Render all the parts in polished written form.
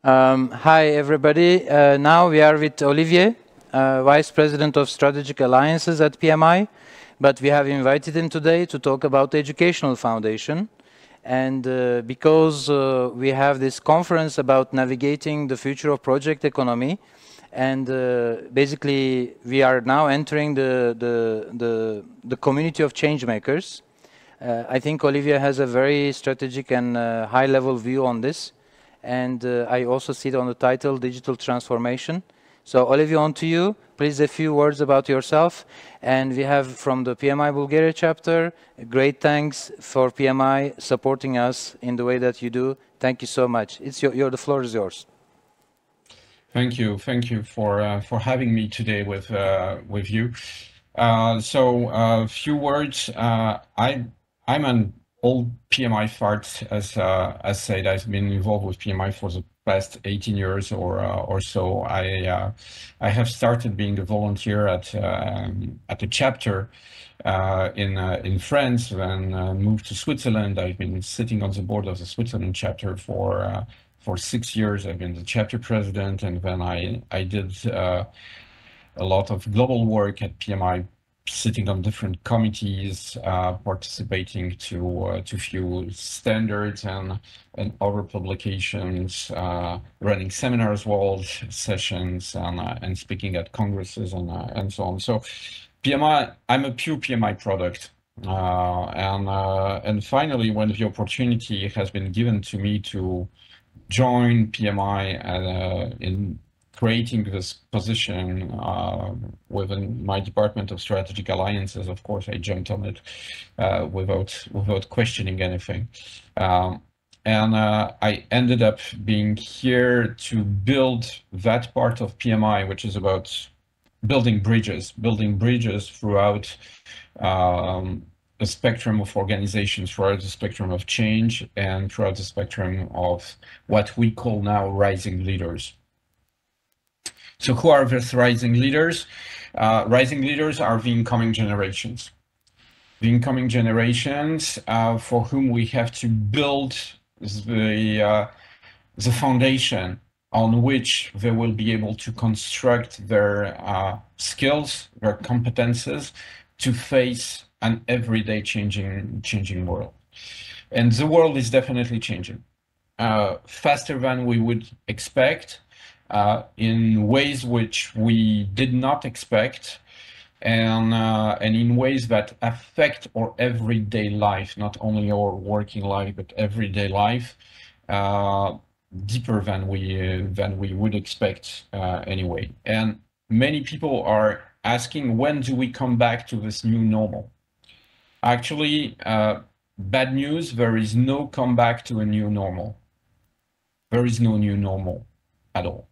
Hi, everybody. Now we are with Olivier, Vice President of Strategic Alliances at PMI, but we have invited him today to talk about the Educational Foundation. And because we have this conference about navigating the future of project economy, and basically we are now entering the community of change makers. I think Olivier has a very strategic and high-level view on this. And I also see it on the title, Digital Transformation. So Olivier, on to you. Please a few words about yourself. And we have from the PMI Bulgaria chapter, great thanks for PMI supporting us in the way that you do. Thank you so much. The floor is yours. Thank you for having me today with you. So a few words. I'm an old PMI fart, as said. I've been involved with PMI for the past 18 years or so. I have started being a volunteer at a chapter in France, and moved to Switzerland. I've been sitting on the board of the Switzerland chapter for 6 years. I've been the chapter president, and then I did a lot of global work at PMI, sitting on different committees, participating to few standards and other publications, running seminars, world sessions, and speaking at congresses and so on. So PMI, I'm a pure PMI product. And finally, when the opportunity has been given to me to join PMI in creating this position within my Department of Strategic Alliances, of course, I jumped on it without questioning anything. And I ended up being here to build that part of PMI, which is about building bridges throughout a spectrum of organizations, throughout the spectrum of change, and throughout the spectrum of what we call now rising leaders. So who are these rising leaders? Rising leaders are the incoming generations. The incoming generations for whom we have to build the foundation on which they will be able to construct their skills, their competences to face an everyday changing world. And the world is definitely changing faster than we would expect, in ways which we did not expect, and in ways that affect our everyday life, not only our working life, but everyday life, deeper than we would expect anyway. And many people are asking, when do we come back to this new normal? Actually, bad news, there is no comeback to a new normal. There is no new normal at all.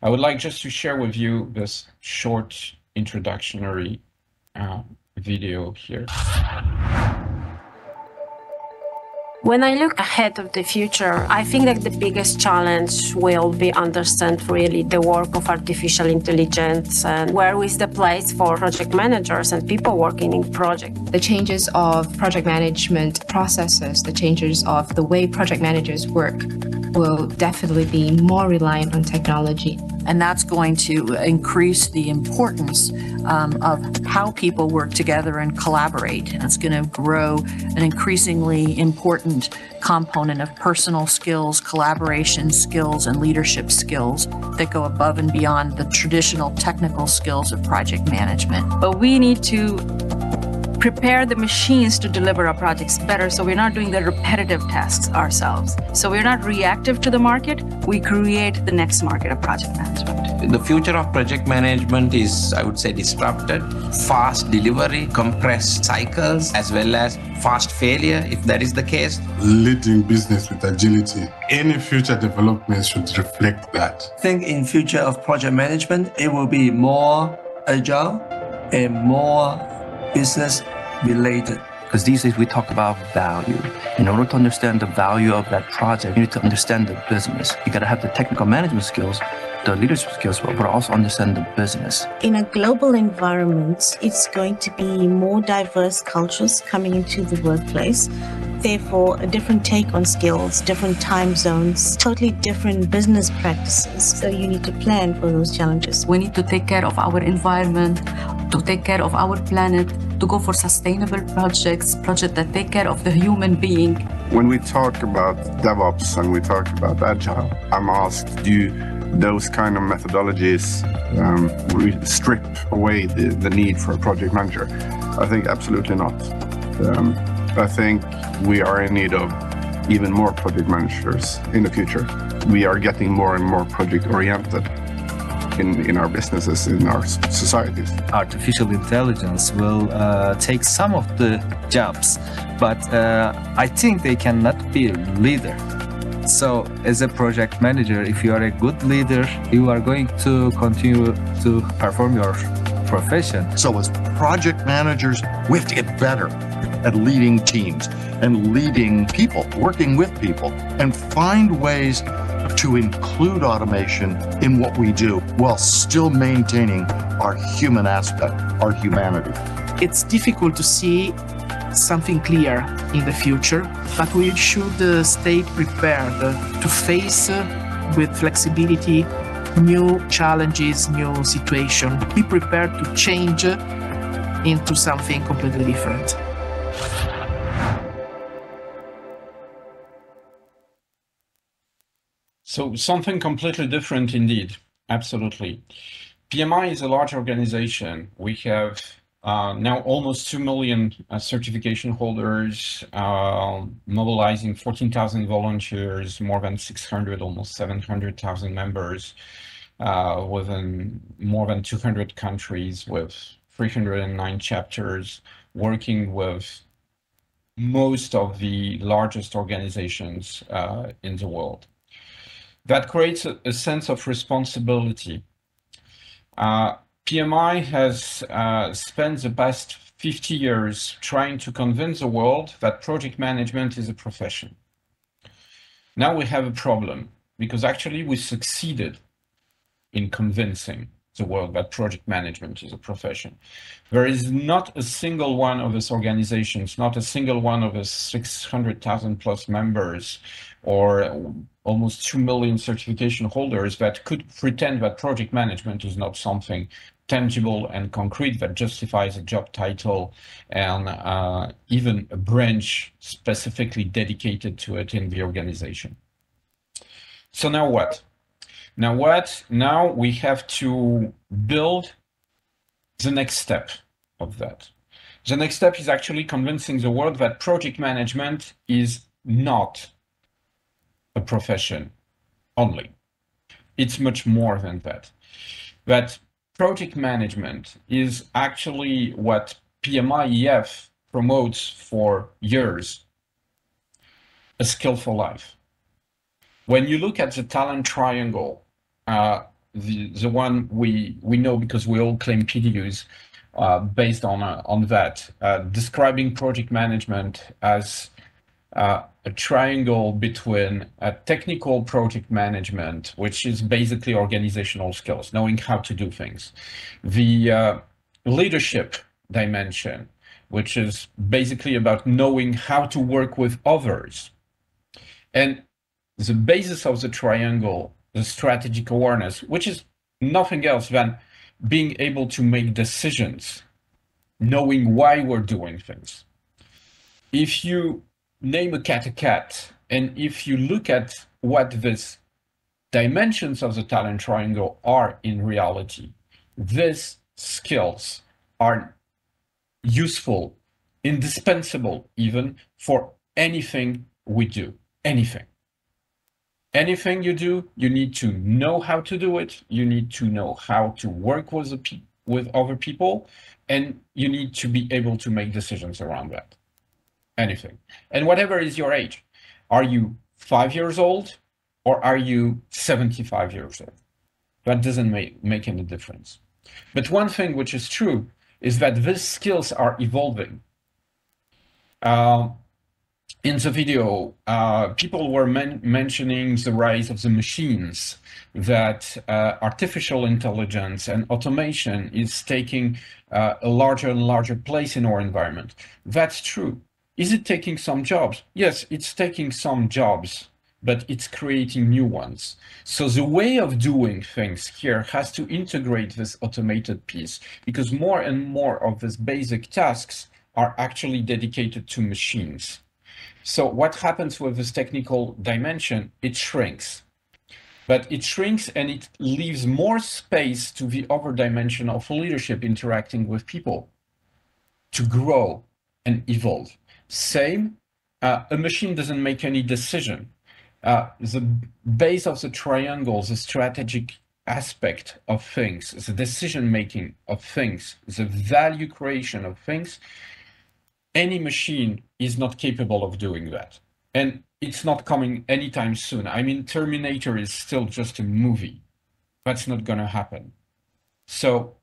I would like just to share with you this short introductory video here. When I look ahead of the future, I think that the biggest challenge will be understand really the work of artificial intelligence and where is the place for project managers and people working in project. The changes of project management processes, the changes of the way project managers work will definitely be more reliant on technology. And that's going to increase the importance of how people work together and collaborate. And it's going to grow an increasingly important component of personal skills, collaboration skills, and leadership skills that go above and beyond the traditional technical skills of project management. But we need to prepare the machines to deliver our projects better, so we're not doing the repetitive tasks ourselves. So we're not reactive to the market, we create the next market of project management. The future of project management is, I would say, disrupted. Fast delivery, compressed cycles, as well as fast failure, if that is the case. Leading business with agility. Any future developments should reflect that. I think in future of project management, it will be more agile and more business related. Because these days we talk about value. In order to understand the value of that project, you need to understand the business. You got to have the technical management skills, the leadership skills, but also understand the business. In a global environment, it's going to be more diverse cultures coming into the workplace. Therefore, a different take on skills, different time zones, totally different business practices. So you need to plan for those challenges. We need to take care of our environment, to take care of our planet, to go for sustainable projects that take care of the human being. When we talk about DevOps and we talk about Agile, I'm asked, do those kind of methodologies strip away the need for a project manager? I think absolutely not. I think we are in need of even more project managers in the future. We are getting more and more project-oriented in our businesses, in our societies. Artificial intelligence will take some of the jobs, but I think they cannot be a leader. So as a project manager, if you are a good leader, you are going to continue to perform your profession. So as project managers, we have to get better at leading teams and leading people, working with people, and find ways to include automation in what we do while still maintaining our human aspect, our humanity. It's difficult to see something clear in the future, but we should stay prepared to face with flexibility new challenges, new situations. Be prepared to change into something completely different. So something completely different indeed, absolutely. PMI is a large organization. We have now almost 2 million certification holders, mobilizing 14,000 volunteers, more than 600, almost 700,000 members, within more than 200 countries with 309 chapters, working with most of the largest organizations in the world. That creates a sense of responsibility. PMI has spent the past 50 years trying to convince the world that project management is a profession. Now we have a problem, because actually we succeeded in convincing the world that project management is a profession. There is not a single one of these organizations, not a single one of the 600,000 plus members or almost 2 million certification holders that could pretend that project management is not something tangible and concrete that justifies a job title and even a branch specifically dedicated to it in the organization. So now what? Now what? Now we have to build the next step of that. The next step is actually convincing the world that project management is not a profession only. It's much more than that. That project management is actually what PMI promotes for years, a skill for life. When you look at the talent triangle, the one we know because we all claim PDUs based on that, describing project management as a triangle between a technical project management, which is basically organizational skills, knowing how to do things, the leadership dimension, which is basically about knowing how to work with others, and the basis of the triangle, the strategic awareness, which is nothing else than being able to make decisions, knowing why we're doing things. If you name a cat, and if you look at what these dimensions of the talent triangle are in reality, these skills are useful, indispensable even for anything we do, anything. Anything you do, you need to know how to do it, you need to know how to work with other people, and you need to be able to make decisions around that. Anything. And whatever is your age, are you 5 years old or are you 75 years old? That doesn't make any difference. But one thing which is true is that these skills are evolving. In the video, people were mentioning the rise of the machines, that artificial intelligence and automation is taking a larger and larger place in our environment. That's true. Is it taking some jobs? Yes, it's taking some jobs, but it's creating new ones. So the way of doing things here has to integrate this automated piece, because more and more of these basic tasks are actually dedicated to machines. So what happens with this technical dimension? It shrinks. But it shrinks and it leaves more space to the other dimension of leadership interacting with people to grow and evolve. Same, a machine doesn't make any decision. The base of the triangle, the strategic aspect of things, the decision-making of things, the value creation of things, any machine is not capable of doing that. And it's not coming anytime soon. I mean, Terminator is still just a movie. That's not going to happen. So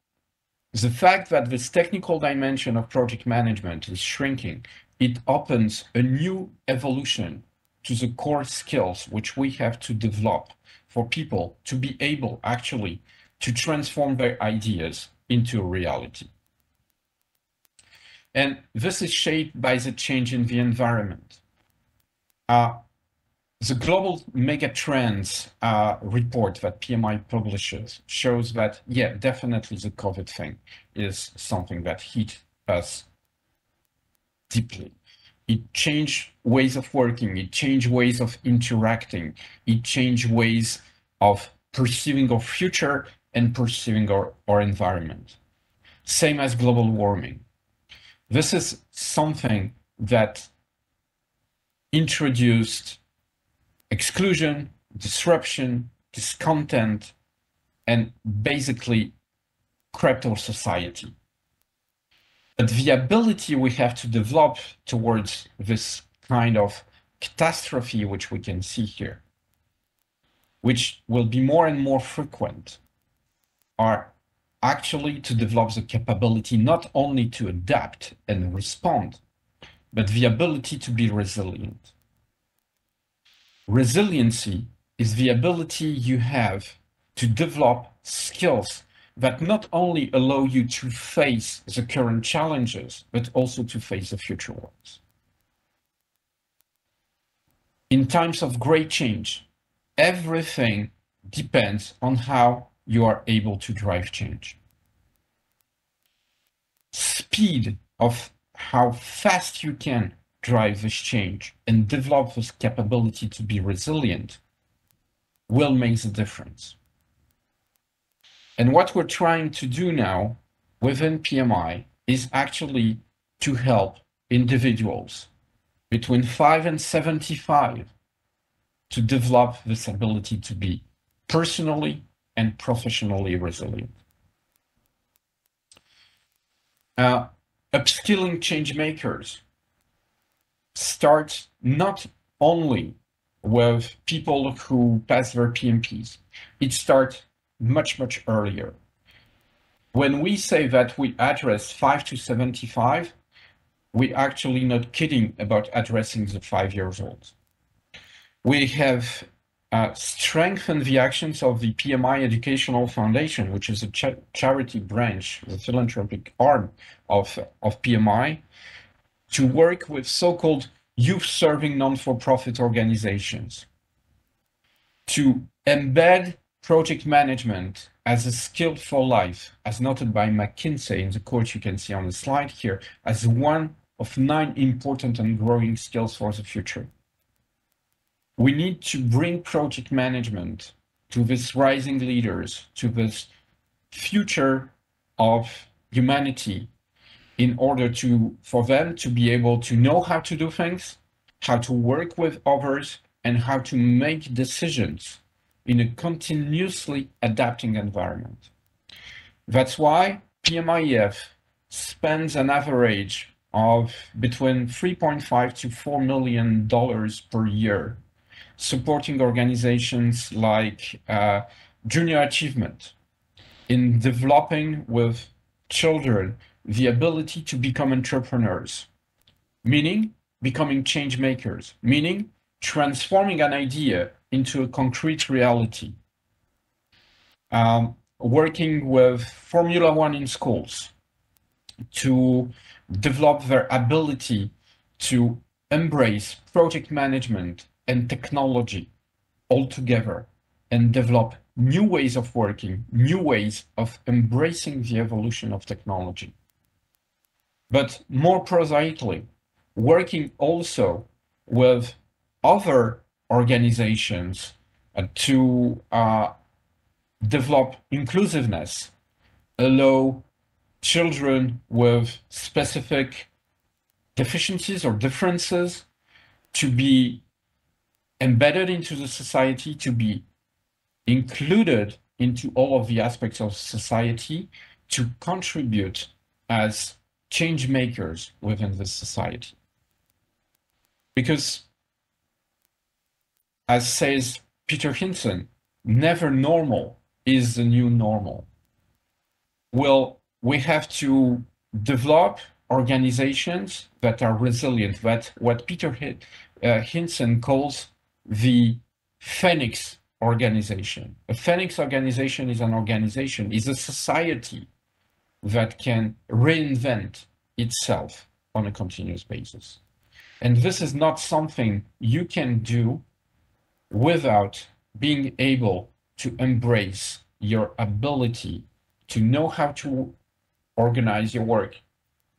the fact that this technical dimension of project management is shrinking, it opens a new evolution to the core skills which we have to develop for people to be able actually to transform their ideas into reality. And this is shaped by the change in the environment. The global megatrends report that PMI publishes shows that, yeah, definitely the COVID thing is something that hit us deeply. It changed ways of working, it changed ways of interacting, it changed ways of perceiving our future and perceiving our environment. Same as global warming. This is something that introduced exclusion, disruption, discontent, and basically crept our society. But the ability we have to develop towards this kind of catastrophe, which we can see here, which will be more and more frequent, are actually to develop the capability not only to adapt and respond, but the ability to be resilient. Resiliency is the ability you have to develop skills that not only allow you to face the current challenges, but also to face the future ones. In times of great change, everything depends on how you are able to drive change. Speed of how fast you can drive this change and develop this capability to be resilient will make the difference. And what we're trying to do now within PMI is actually to help individuals between 5 and 75 to develop this ability to be personally and professionally resilient. Upskilling change makers starts not only with people who pass their PMPs, it starts much, much earlier. When we say that we address 5 to 75, we're actually not kidding about addressing the 5 years old. We have strengthened the actions of the PMI Educational Foundation, which is a charity branch, the philanthropic arm of PMI, to work with so-called youth-serving non-for-profit organizations to embed project management as a skill for life, as noted by McKinsey in the quote you can see on the slide here, as one of 9 important and growing skills for the future. We need to bring project management to these rising leaders, to this future of humanity, in order for them to be able to know how to do things, how to work with others, and how to make decisions in a continuously adapting environment. That's why PMIF spends an average of between $3.5 to $4 million per year supporting organizations like Junior Achievement in developing with children the ability to become entrepreneurs, meaning becoming change makers, meaning transforming an idea into a concrete reality. Working with Formula One in schools to develop their ability to embrace project management and technology all together and develop new ways of working, new ways of embracing the evolution of technology. But more prosaically, working also with other organizations to develop inclusiveness, allow children with specific deficiencies or differences to be embedded into the society, to be included into all of the aspects of society, to contribute as change makers within the society. Because, as says Peter Hinson, never normal is the new normal. Well, we have to develop organizations that are resilient, that what Peter Hinson calls the Phoenix organization. A Phoenix organization is a society that can reinvent itself on a continuous basis. And this is not something you can do without being able to embrace your ability to know how to organize your work,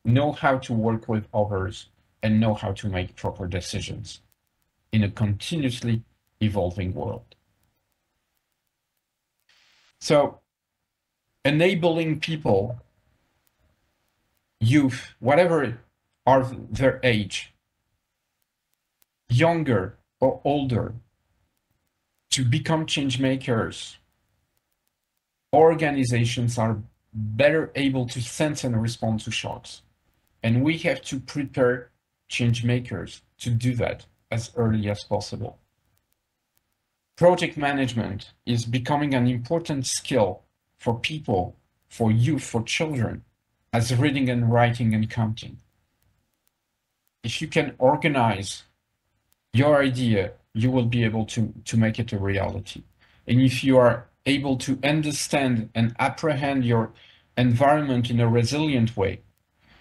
know how to work with others, and know how to make proper decisions in a continuously evolving world. So, enabling people, youth, whatever are their age, younger or older, to become change makers, organizations are better able to sense and respond to shocks. And we have to prepare change makers to do that as early as possible. Project management is becoming an important skill for people, for youth, for children, as reading and writing and counting. If you can organize your idea, you will be able to make it a reality. And if you are able to understand and apprehend your environment in a resilient way,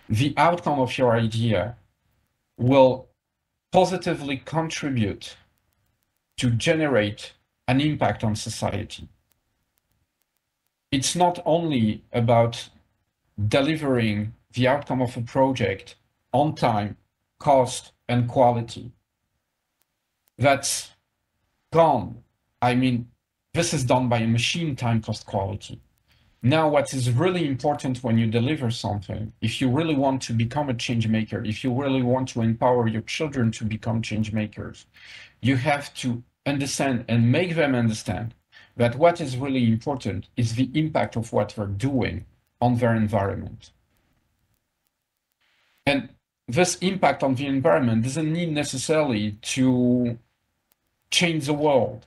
the outcome of your idea will positively contribute to generate an impact on society. It's not only about delivering the outcome of a project on time, cost, and quality. That's gone. I mean, this is done by a machine, time, cost, quality. Now, what is really important when you deliver something, if you really want to become a change maker, if you really want to empower your children to become change makers, you have to understand and make them understand that what is really important is the impact of what they're doing on their environment. And this impact on the environment doesn't need necessarily to change the world.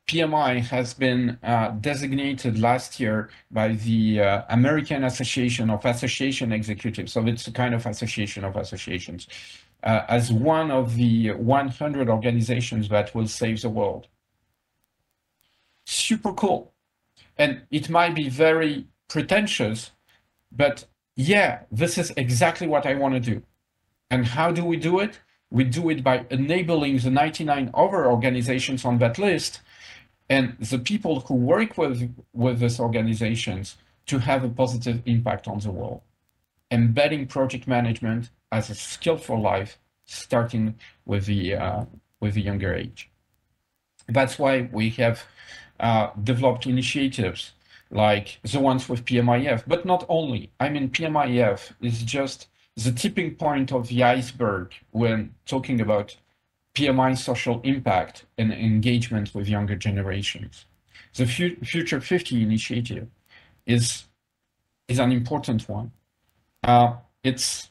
PMI has been designated last year by the American Association of Association Executives, so it's a kind of association of associations, as one of the 100 organizations that will save the world. Super cool. And it might be very pretentious, but yeah, this is exactly what I want to do. And how do we do it? We do it by enabling the 99 other organizations on that list and the people who work with these organizations to have a positive impact on the world. Embedding project management as a skill for life, starting with the younger age. That's why we have developed initiatives like the ones with PMIF, but not only. I mean, PMIF is just the tipping point of the iceberg when talking about PMI social impact and engagement with younger generations. The Future 50 initiative is an important one. It's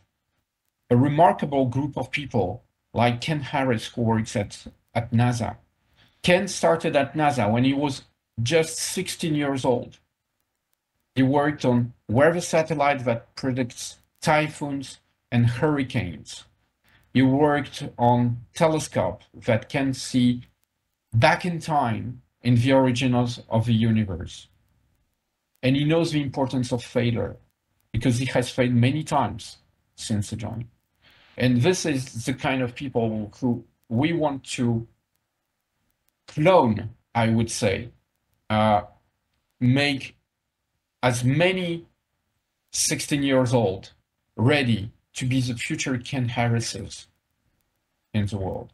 a remarkable group of people like Ken Harris, who works at NASA. Ken started at NASA when he was just 16 years old. He worked on weather satellite that predicts typhoons and hurricanes. He worked on telescope that can see back in time in the origins of the universe. And he knows the importance of failure because he has failed many times since he joined. And this is the kind of people who we want to clone, I would say, make as many 16 years old ready to be the future Ken Harrises in the world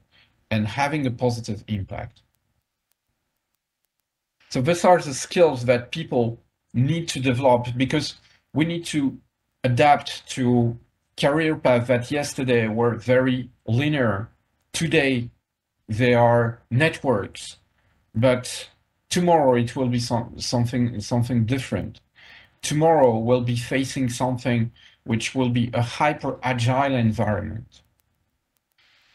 and having a positive impact. So these are the skills that people need to develop, because we need to adapt to career paths that yesterday were very linear. Today, they are networks, but tomorrow it will be something different. Tomorrow we'll be facing something which will be a hyper agile environment.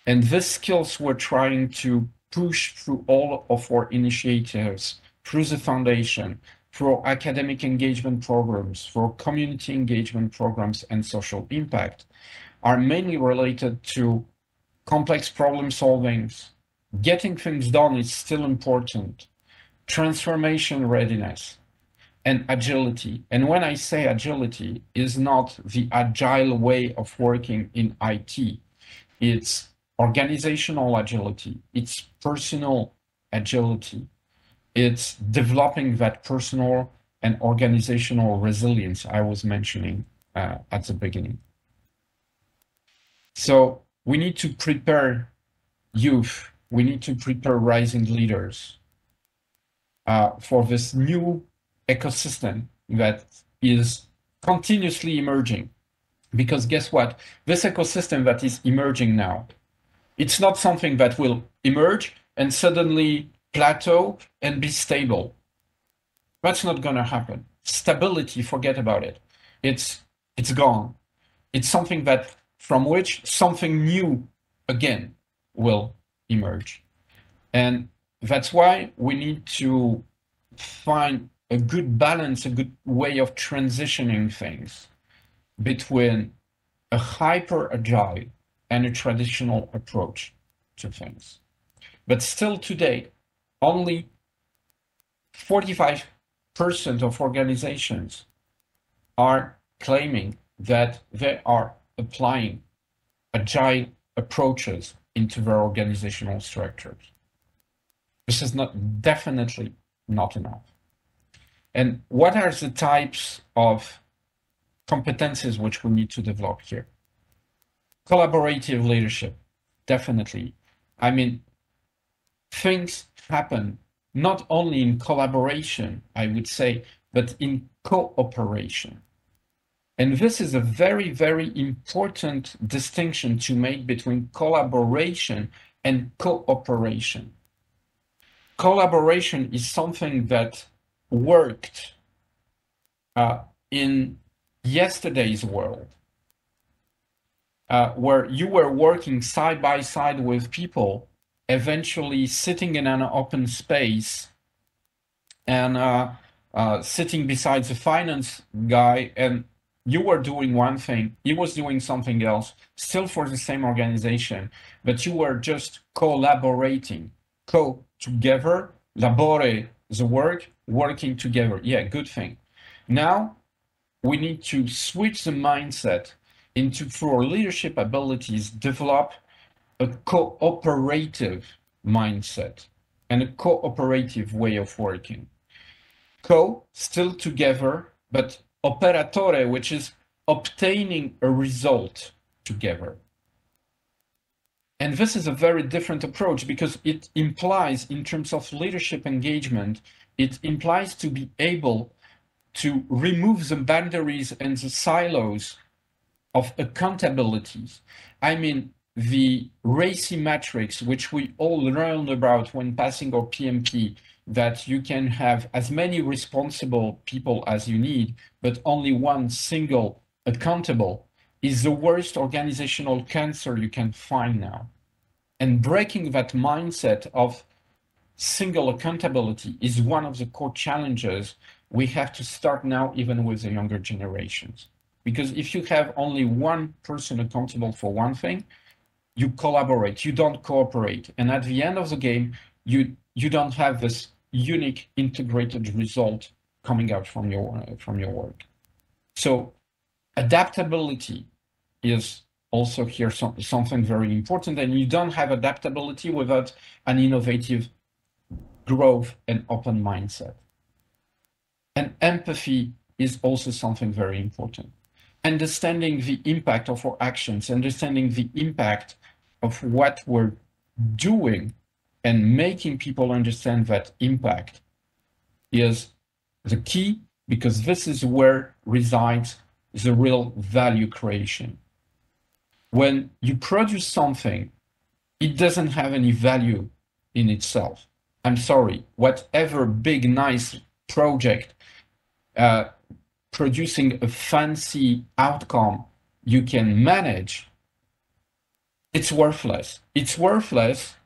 And these skills we're trying to push through all of our initiatives, through the foundation, through academic engagement programs, for community engagement programs and social impact, are mainly related to complex problem solving. Getting things done is still important. Transformation readiness and agility. And when I say agility, is not the agile way of working in IT. It's organizational agility. It's personal agility. It's developing that personal and organizational resilience I was mentioning at the beginning. So we need to prepare youth. We need to prepare rising leaders for this new ecosystem that is continuously emerging. Because guess what? This ecosystem that is emerging now, it's not something that will emerge and suddenly plateau and be stable. That's not going to happen. Stability, forget about it. It's gone. It's something that from which something new again will emerge. And that's why we need to find a good balance, a good way of transitioning things between a hyper agile and a traditional approach to things. But still today, only 45% of organizations are claiming that they are applying agile approaches into their organizational structures. This is definitely not enough. And what are the types of competencies which we need to develop here? Collaborative leadership, definitely. I mean, things happen not only in collaboration, I would say, but in cooperation. And this is a very, very important distinction to make between collaboration and cooperation. Collaboration is something that worked in yesterday's world, where you were working side by side with people, eventually sitting in an open space and sitting beside the finance guy, and you were doing one thing, he was doing something else, still for the same organization, but you were just collaborating, together, labore, the work, working together. Yeah, good thing. Now, we need to switch the mindset into, through our leadership abilities, develop a cooperative mindset and a cooperative way of working. Still together, but operatore, which is obtaining a result together. And this is a very different approach, because it implies, in terms of leadership engagement, it implies to be able to remove the boundaries and the silos of accountabilities. I mean, the RACI matrix, which we all learned about when passing our PMP, that you can have as many responsible people as you need, but only one single accountable, is the worst organizational cancer you can find now. And breaking that mindset of single accountability is one of the core challenges we have to start now, even with the younger generations. Because if you have only one person accountable for one thing, you collaborate, you don't cooperate. And at the end of the game, you don't have this unique integrated result coming out from your work. So adaptability is also here something very important, and you don't have adaptability without an innovative growth and open mindset. And empathy is also something very important. Understanding the impact of our actions, understanding the impact of what we're doing, and making people understand that impact is the key, because this is where resides the real value creation. When you produce something, it doesn't have any value in itself. I'm sorry, whatever big, nice project producing a fancy outcome you can manage, it's worthless. It's worthless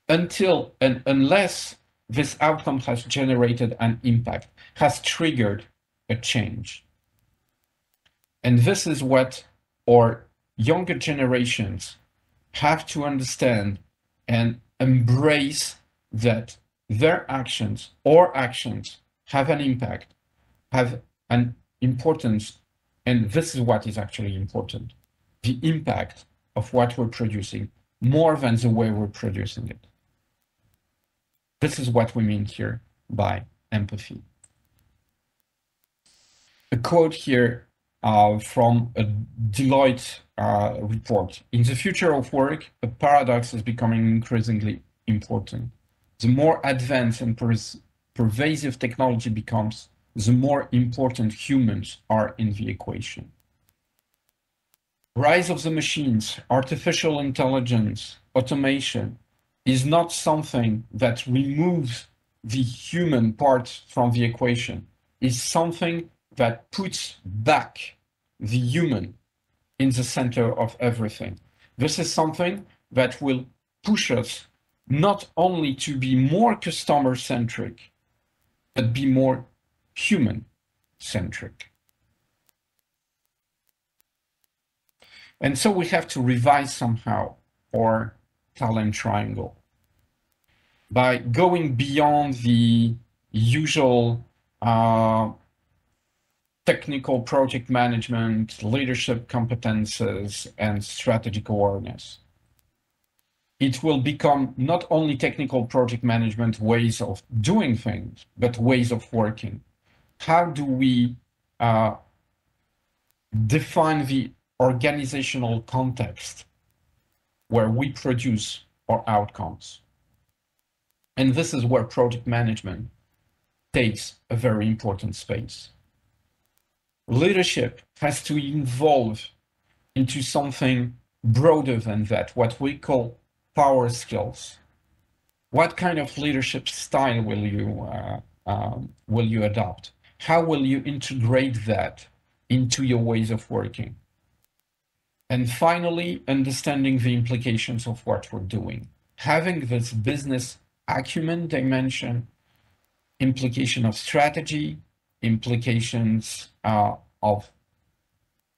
until and unless this outcome has generated an impact, has triggered a change. And this is what our younger generations have to understand and embrace, that their actions or actions have an impact, have an importance, and this is what is actually important, the impact of what we're producing, more than the way we're producing it. This is what we mean here by empathy. A quote here from a Deloitte report. In the future of work, a paradox is becoming increasingly important. The more advanced and pervasive technology becomes, the more important humans are in the equation. Rise of the machines, artificial intelligence, automation is not something that removes the human part from the equation. It's something that puts back the human in the center of everything. This is something that will push us not only to be more customer-centric, but be more human-centric. And so we have to revise somehow our talent triangle by going beyond the usual technical project management, leadership competences, and strategic awareness. It will become not only technical project management ways of doing things, but ways of working. How do we define the organizational context where we produce our outcomes? And this is where project management takes a very important space. Leadership has to evolve into something broader than that, what we call power skills. What kind of leadership style will you adopt? How will you integrate that into your ways of working? And finally, understanding the implications of what we're doing. Having this business acumen dimension, implication of strategy, implications of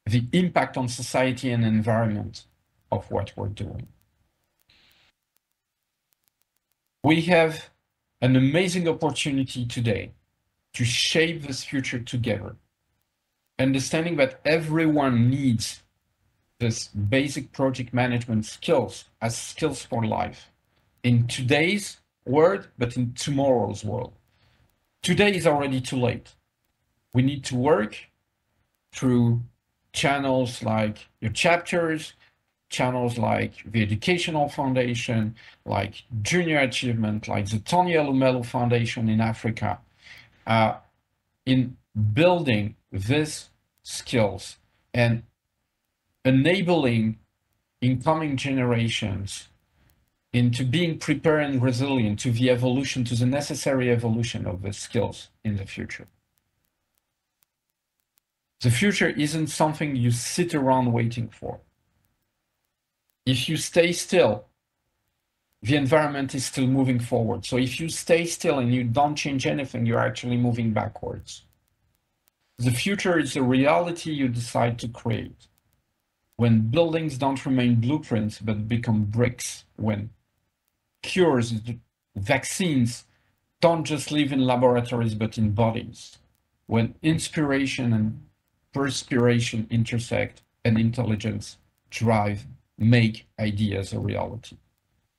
the impact on society and environment of what we're doing. We have an amazing opportunity today to shape this future together, understanding that everyone needs this basic project management skills as skills for life in today's world, but in tomorrow's world. Today is already too late. We need to work through channels like your chapters, channels like the Educational Foundation, like Junior Achievement, like the Tony Elumelu Foundation in Africa, in building these skills and enabling incoming generations into being prepared and resilient to the evolution, to the necessary evolution of the skills in the future. The future isn't something you sit around waiting for. If you stay still, the environment is still moving forward. So if you stay still and you don't change anything, you're actually moving backwards. The future is a reality you decide to create. When buildings don't remain blueprints, but become bricks, when cures, vaccines don't just live in laboratories, but in bodies, when inspiration and perspiration intersect and intelligence drive, make ideas a reality.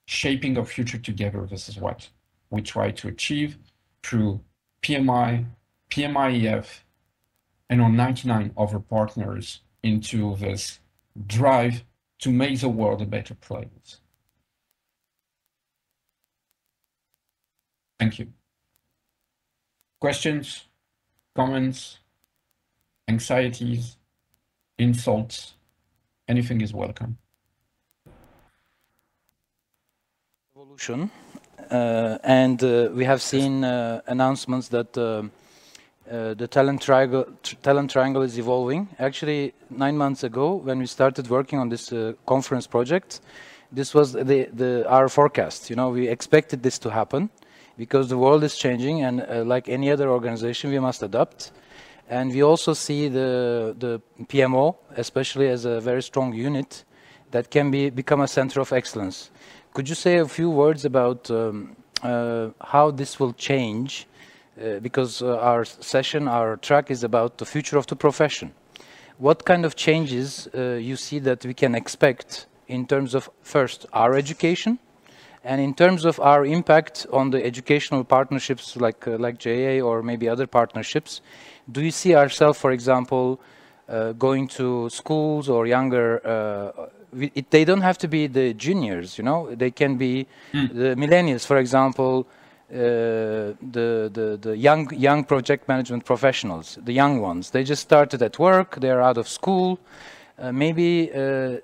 Shaping our future together, this is what we try to achieve through PMI, PMIEF, and our 99 other partners into this drive to make the world a better place. Thank you. Questions, comments, anxieties, insults, anything is welcome. Evolution, we have seen announcements that the talent triangle is evolving. Actually, 9 months ago, when we started working on this conference project, this was our forecast. You know, we expected this to happen because the world is changing, and like any other organization, we must adapt. And we also see the PMO, especially as a very strong unit that can become a center of excellence. Could you say a few words about how this will change? Because our track is about the future of the profession. What kind of changes you see that we can expect in terms of, first, our education, and in terms of our impact on the educational partnerships like JA or maybe other partnerships? Do you see ourselves, for example, going to schools or younger, they don't have to be the juniors, you know, they can be the millennials, for example, the young project management professionals, the young ones. They just started at work, they're out of school. Maybe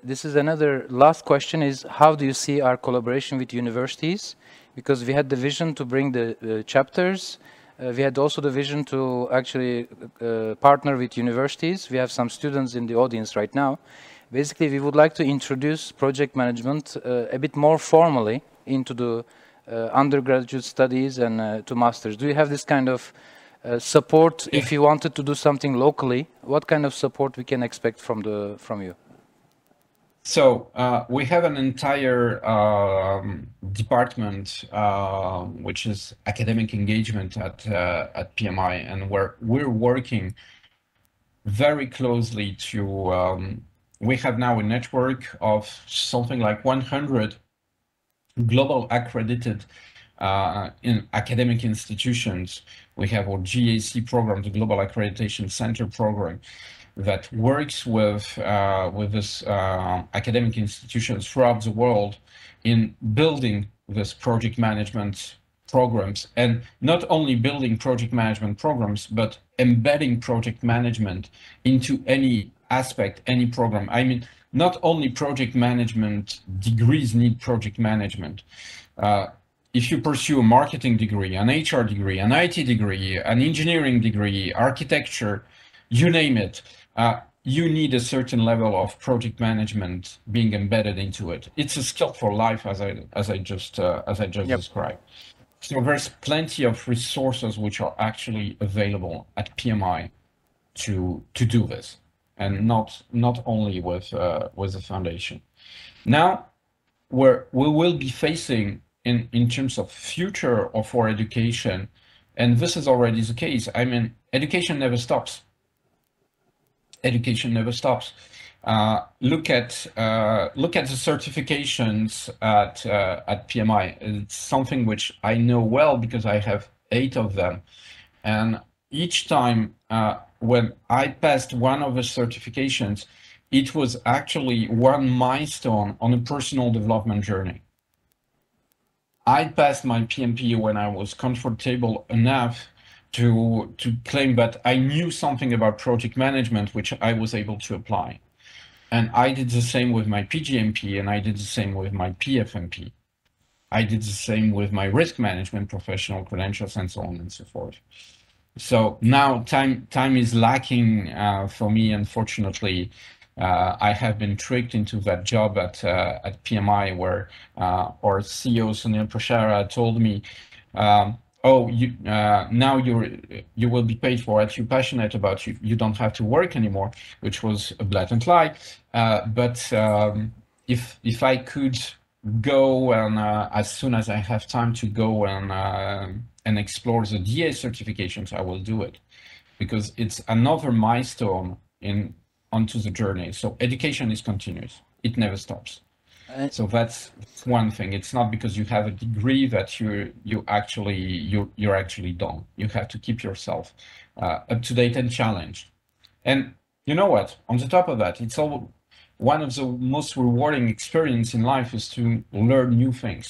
this is another last question is, how do you see our collaboration with universities? Because we had the vision to bring the chapters. We had also the vision to actually partner with universities. We have some students in the audience right now. Basically, we would like to introduce project management a bit more formally into the undergraduate studies and to masters. Do you have this kind of support? If you wanted to do something locally, what kind of support we can expect from you? So we have an entire department which is academic engagement at PMI, and we're working very closely to. We have now a network of something like 100 global accredited in academic institutions. We have our GAC program, the Global Accreditation Center program, that works with this academic institutions throughout the world in building this project management programs, and not only building project management programs, but embedding project management into any aspect, any program. I mean, not only project management degrees need project management. If you pursue a marketing degree, an HR degree, an IT degree, an engineering degree, architecture, you name it, you need a certain level of project management being embedded into it. It's a skill for life, as I just described. So there's plenty of resources which are actually available at PMI to do this, and not only with the foundation. Now, where we will be facing in terms of future of our education, and this is already the case. I mean, education never stops. Education never stops. Look at the certifications at PMI. It's something which I know well because I have 8 of them, and each time when I passed one of the certifications, it was actually one milestone on a personal development journey. I passed my PMP when I was comfortable enough to claim that I knew something about project management, which I was able to apply. And I did the same with my PGMP, and I did the same with my PFMP. I did the same with my risk management professional credentials, and so on and so forth. So now time is lacking for me, unfortunately. I have been tricked into that job at PMI, where our CEO Sunil Prashara told me, "Oh, now you will be paid for what you're passionate about. You don't have to work anymore," which was a blatant lie. But if I could go and as soon as I have time to go and explore the DA certifications, I will do it, because it's another milestone onto the journey. So education is continuous; it never stops. So that's one thing. It's not because you have a degree that you're actually done. You have to keep yourself up to date and challenged. And you know what? On the top of that, it's all one of the most rewarding experience in life is to learn new things.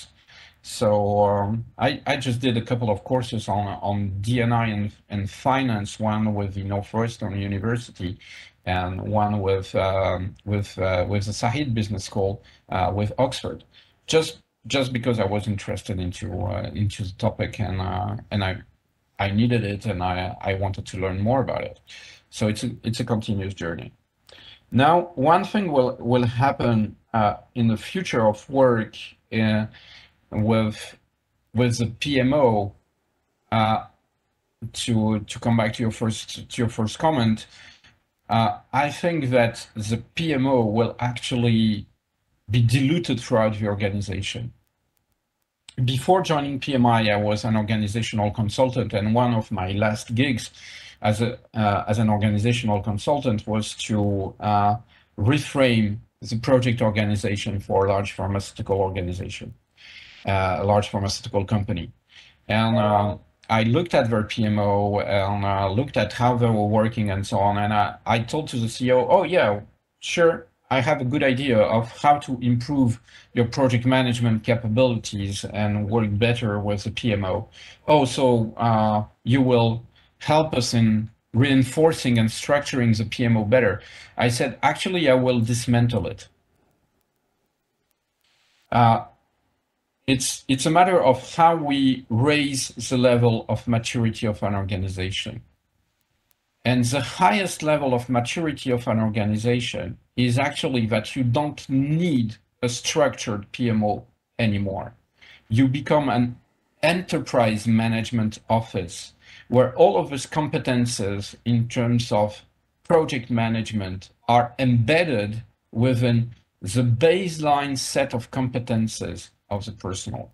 So I just did a couple of courses on D&I and finance, one with the Northwestern University, and one with the Sahid Business School with Oxford, just because I was interested into the topic, and I needed it, and I wanted to learn more about it. So it's a continuous journey. Now, one thing will happen in the future of work with the PMO. To come back to your first comment, I think that the PMO will actually be diluted throughout the organization. Before joining PMI, I was an organizational consultant, and one of my last gigs as an organizational consultant was to reframe the project organization for a large pharmaceutical organization, a large pharmaceutical company. And I looked at their PMO and looked at how they were working and so on. And I told to the CEO, oh yeah, sure, I have a good idea of how to improve your project management capabilities and work better with the PMO. Oh, so you will help us in reinforcing and structuring the PMO better. I said, actually, I will dismantle it. It's a matter of how we raise the level of maturity of an organization. And the highest level of maturity of an organization is actually that you don't need a structured PMO anymore. You become an enterprise management office where all of these competences in terms of project management are embedded within the baseline set of competences of the personnel.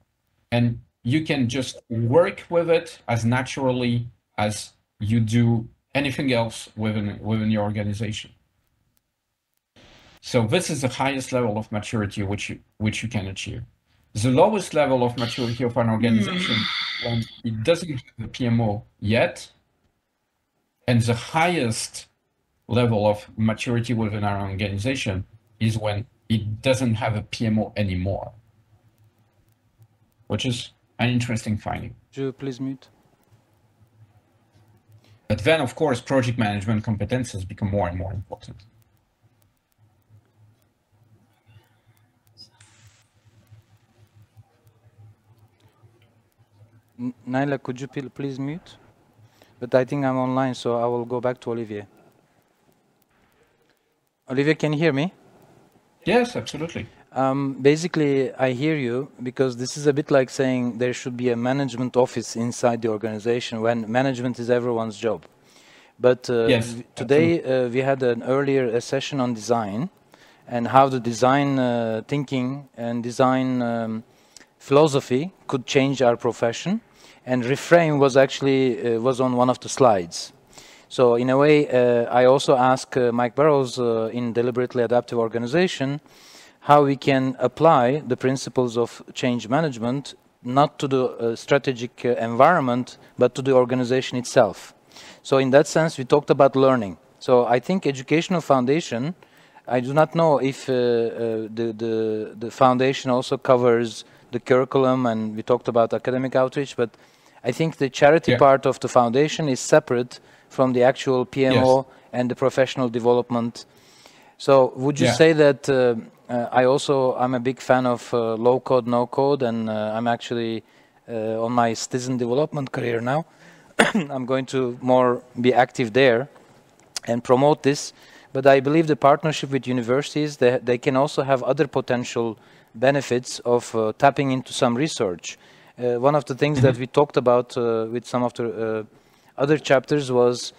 And you can just work with it as naturally as you do anything else within your organization. So this is the highest level of maturity which you can achieve. The lowest level of maturity of an organization when it doesn't have a PMO yet, and the highest level of maturity within our organization is when it doesn't have a PMO anymore, which is an interesting finding. Could you please mute? But then, of course, project management competences become more and more important. Naila, could you please mute? But I think I'm online, so I will go back to Olivier. Olivier, can you hear me? Yes, absolutely. Basically, I hear you, because this is a bit like saying there should be a management office inside the organization when management is everyone's job. But yes, today we had an earlier session on design and how the design thinking and design philosophy could change our profession. And reframe was actually was on one of the slides. So in a way, I also asked Mike Burrows in Deliberately Adaptive Organization how we can apply the principles of change management not to the strategic environment, but to the organization itself. So in that sense, we talked about learning. So I think educational foundation, I do not know if the foundation also covers the curriculum, and we talked about academic outreach, but I think the charity part of the foundation is separate from the actual PMO and the professional development. So would you say that I'm a big fan of low code, no code, and I'm actually on my citizen development career now. I'm going to more be active there and promote this. But I believe the partnership with universities, they can also have other potential benefits of tapping into some research. One of the things that we talked about with some of the other chapters was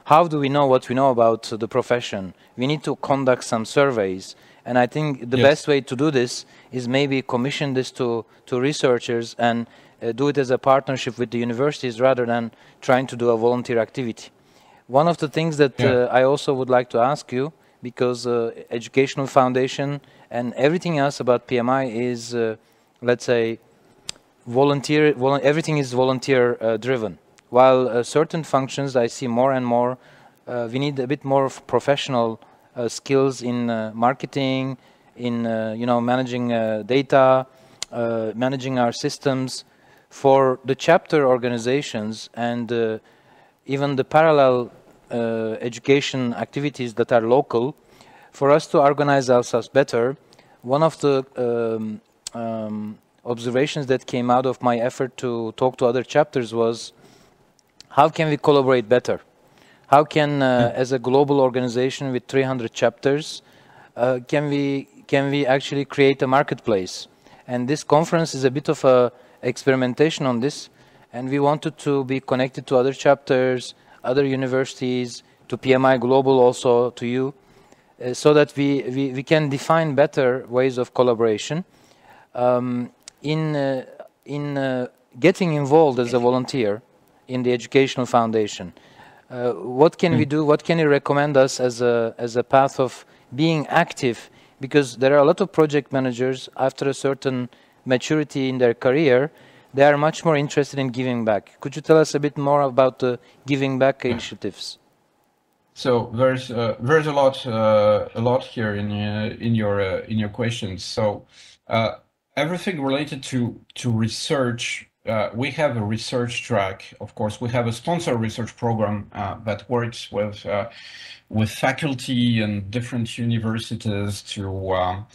how do we know what we know about the profession? We need to conduct some surveys. And I think the best way to do this is maybe commission this to researchers and do it as a partnership with the universities rather than trying to do a volunteer activity. One of the things that I also would like to ask you, because educational foundation and everything else about PMI is, let's say, everything is volunteer driven. While certain functions I see more and more, we need a bit more of professional skills in marketing, in managing data, managing our systems. For the chapter organizations and even the parallel education activities that are local, for us to organize ourselves better, one of the observations that came out of my effort to talk to other chapters was, how can we collaborate better? How can, as a global organization with 300 chapters, can we actually create a marketplace? And this conference is a bit of a experimentation on this, and we wanted to be connected to other chapters, other universities, to PMI Global also, to you, so that we can define better ways of collaboration. In getting involved as a volunteer in the educational foundation, what can we do? What can you recommend us as a path of being active? Because there are a lot of project managers, after a certain maturity in their career, they are much more interested in giving back. Could you tell us a bit more about the giving back initiatives? So there's a lot here in your questions. So everything related to research, we have a research track. Of course, we have a sponsored research program that works with faculty and different universities to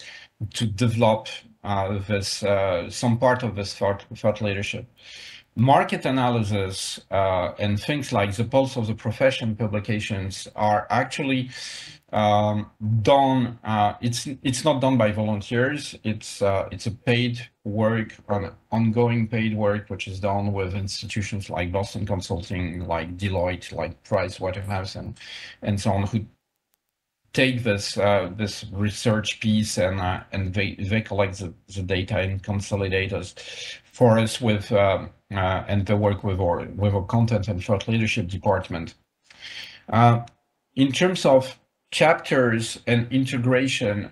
develop some part of this thought leadership. Market analysis and things like the pulse of the profession publications are actually done. It's not done by volunteers. It's a paid work, ongoing paid work, which is done with institutions like Boston Consulting, like Deloitte, like Pricewaterhouse, and so on, who take this research piece and they collect the data and consolidate us for us with and they work with our content and thought leadership department. In terms of chapters and integration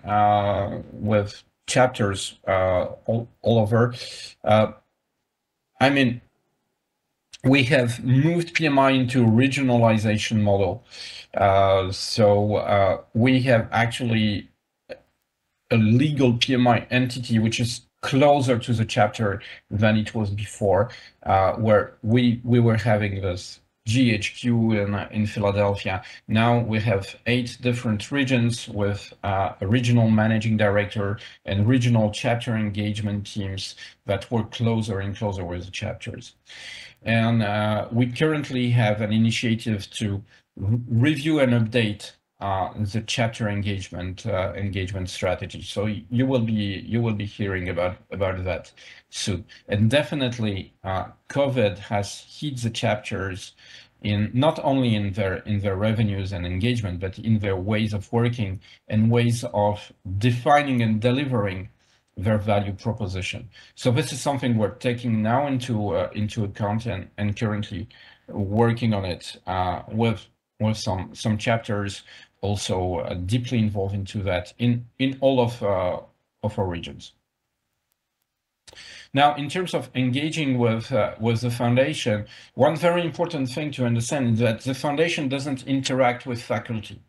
with chapters all over, I mean, we have moved PMI into a regionalization model. So we have actually a legal PMI entity which is closer to the chapter than it was before, where we were having this GHQ in Philadelphia. Now we have 8 different regions with a regional managing director and regional chapter engagement teams that work closer and closer with the chapters. And we currently have an initiative to review and update the chapter engagement strategy. So you will be hearing about that soon. And definitely, COVID has hit the chapters in not only in their revenues and engagement, but in their ways of working and ways of defining and delivering their value proposition. So this is something we're taking now into account and currently working on it with some chapters also deeply involved into that in all of our regions. Now, in terms of engaging with the foundation, one very important thing to understand is that the foundation doesn't interact with faculty.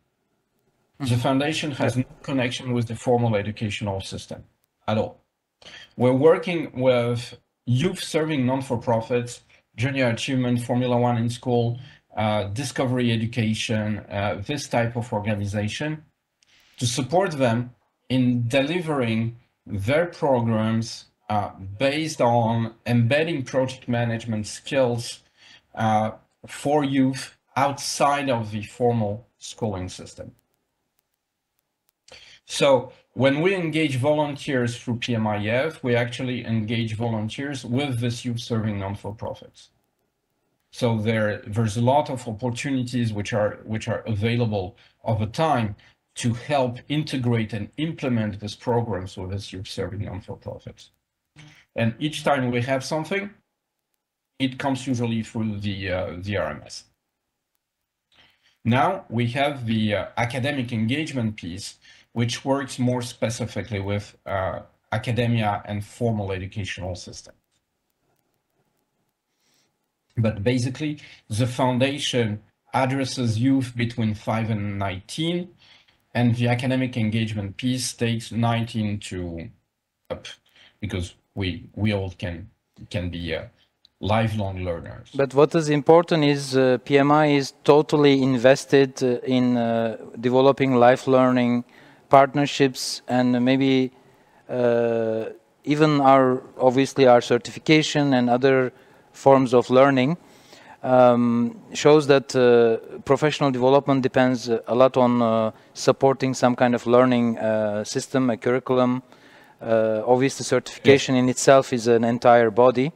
The foundation has no connection with the formal educational system at all. We're working with youth serving non-for-profits, junior achievement, Formula One in school, discovery education, this type of organization, to support them in delivering their programs based on embedding project management skills for youth outside of the formal schooling system. So when we engage volunteers through PMIF, we actually engage volunteers with this youth serving non-for-profits. So there's a lot of opportunities which are available over time to help integrate and implement these programs with this youth serving non-for-profits. And each time we have something, it comes usually through the RMS. Now we have the academic engagement piece, which works more specifically with academia and formal educational system. But basically, the foundation addresses youth between 5 and 19, and the academic engagement piece takes 19 to up, because we all can be lifelong learners. But what is important is PMI is totally invested in developing life learning partnerships, and maybe even obviously our certification and other forms of learning shows that professional development depends a lot on supporting some kind of learning system, a curriculum. Obviously, certification in itself is an entire body.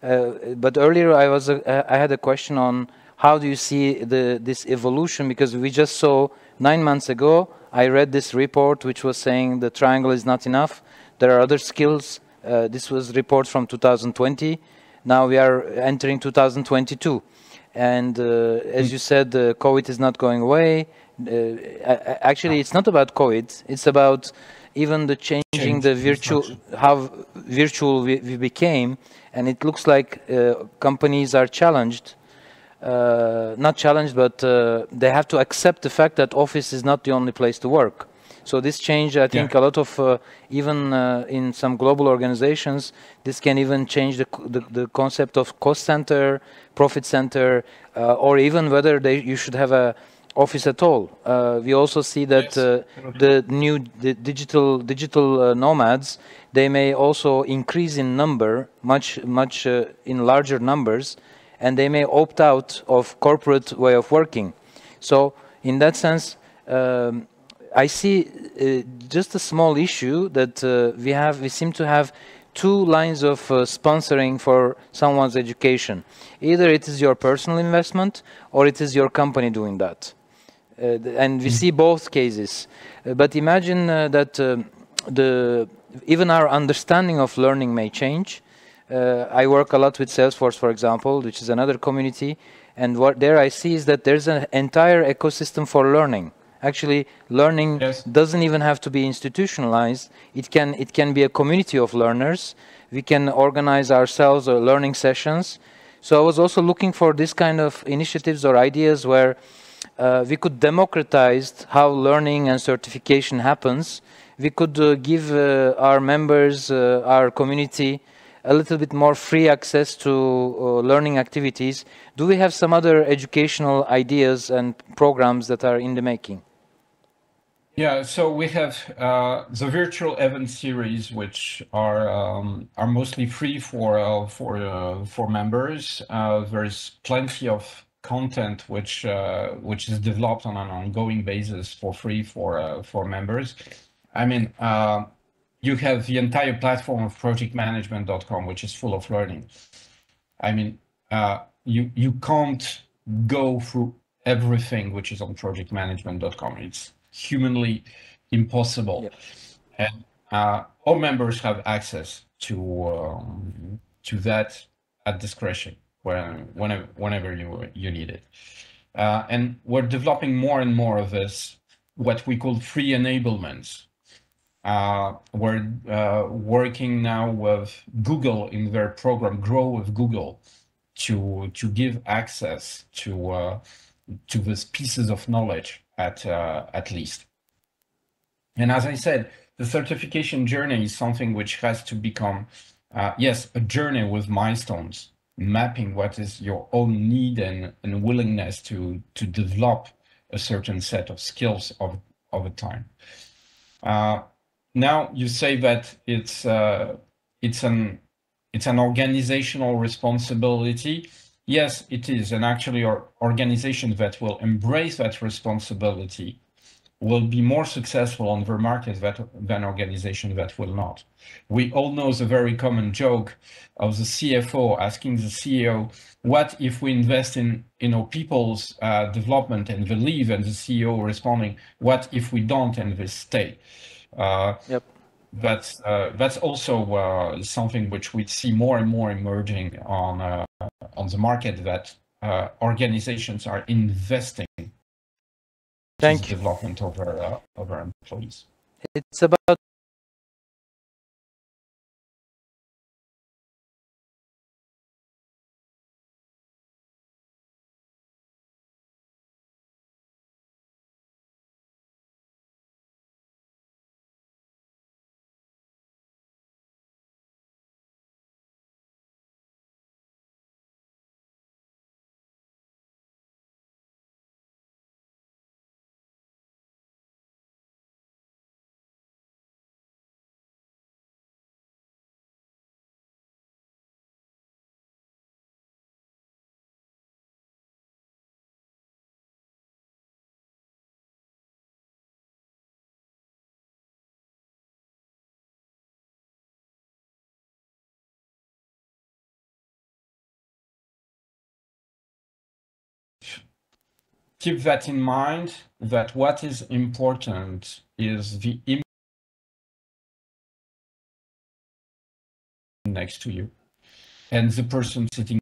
But earlier I had a question on how do you see this evolution, because we just saw 9 months ago, I read this report which was saying the triangle is not enough. There are other skills. This was a report from 2020. Now we are entering 2022. And as you said, COVID is not going away. Actually, it's not about COVID. It's about even the changing the how virtual we became. And it looks like companies are challenged, not challenged, but they have to accept the fact that office is not the only place to work. So this change, I think, a lot of, even in some global organizations, this can even change the concept of cost center, profit center, or even whether you should have a office at all. We also see that the digital nomads, they may also increase in number, much in larger numbers, and they may opt out of corporate way of working. So in that sense, I see just a small issue that we seem to have two lines of sponsoring for someone's education. Either it is your personal investment or it is your company doing that. And we see both cases. But imagine that even our understanding of learning may change. I work a lot with Salesforce, for example, which is another community. And what there I see is that there's an entire ecosystem for learning. Actually, learning doesn't even have to be institutionalized. It can be a community of learners. We can organize ourselves or learning sessions. So I was also looking for this kind of initiatives or ideas where we could democratize how learning and certification happens. We could give our members, our community, a little bit more free access to learning activities. Do we have some other educational ideas and programs that are in the making? Yeah, so we have the virtual event series, which are mostly free for members. There's plenty of content which is developed on an ongoing basis for free for members. I mean, you have the entire platform of ProjeXmanagement.com, which is full of learning. I mean, you can't go through everything which is on ProjeXmanagement.com. It's humanly impossible. Yep. And all members have access to that at discretion whenever you need it. And we're developing more and more of this, what we call free enablements. We're working now with Google in their program Grow with Google to give access to these pieces of knowledge at least. And as I said, the certification journey is something which has to become, yes, a journey with milestones, mapping what is your own need and willingness to develop a certain set of skills over time. Now you say that it's an organizational responsibility. Yes, it is, and actually our organizations that will embrace that responsibility will be more successful on their market than organizations that will not. We all know the very common joke of the CFO asking the CEO, what if we invest in people's development and they leave, and the CEO responding, what if we don't and they stay? Yep. That's also something which we see more and more emerging on the market, that organizations are investing to the development of our employees. It's about keep that in mind, that what is important is the impact next to you and the person sitting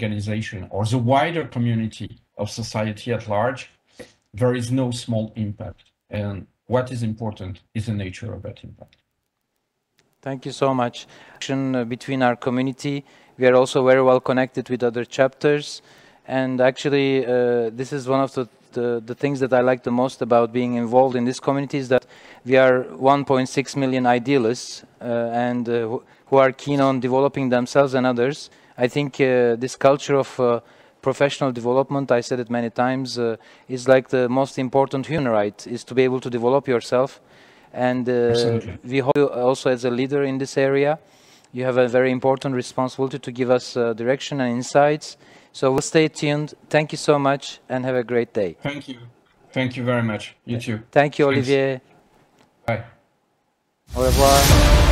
organization or the wider community of society at large, there is no small impact. And what is important is the nature of that impact. Thank you so much. Between our community, we are also very well connected with other chapters. And actually, this is one of the things that I like the most about being involved in this community is that we are 1.6 million idealists and who are keen on developing themselves and others. I think this culture of professional development, I said it many times, is like the most important human right, is to be able to develop yourself. And we hope you also as a leader in this area, you have a very important responsibility to give us direction and insights. So we'll stay tuned. Thank you so much and have a great day. Thank you. Thank you very much. You too. Thank you, Thanks. Olivier. Bye. Au revoir.